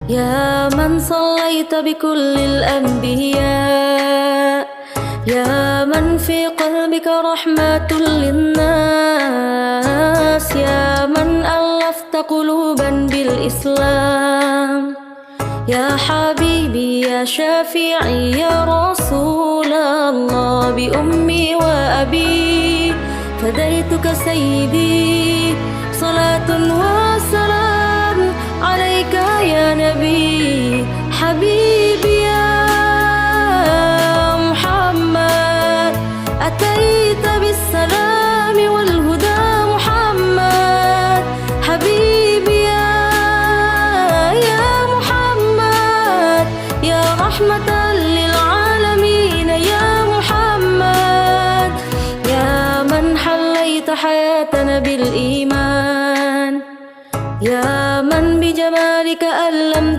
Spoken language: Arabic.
يا من صليت بكل الأنبياء، يا من في قلبك رحمة للناس، يا من ألفت قلوبا بالإسلام، يا حبيبي يا شافعي يا رسول الله، بأمي وأبي فديتك سيدي، صلاة وسلام عليك يا نبي حبيبي يا محمد، أتيت بالسلام والهدى محمد، حبيبي يا محمد، يا رحمة للعالمين يا محمد، يا من حليت حياتنا بالإيمان، يا من بجمالك ألمت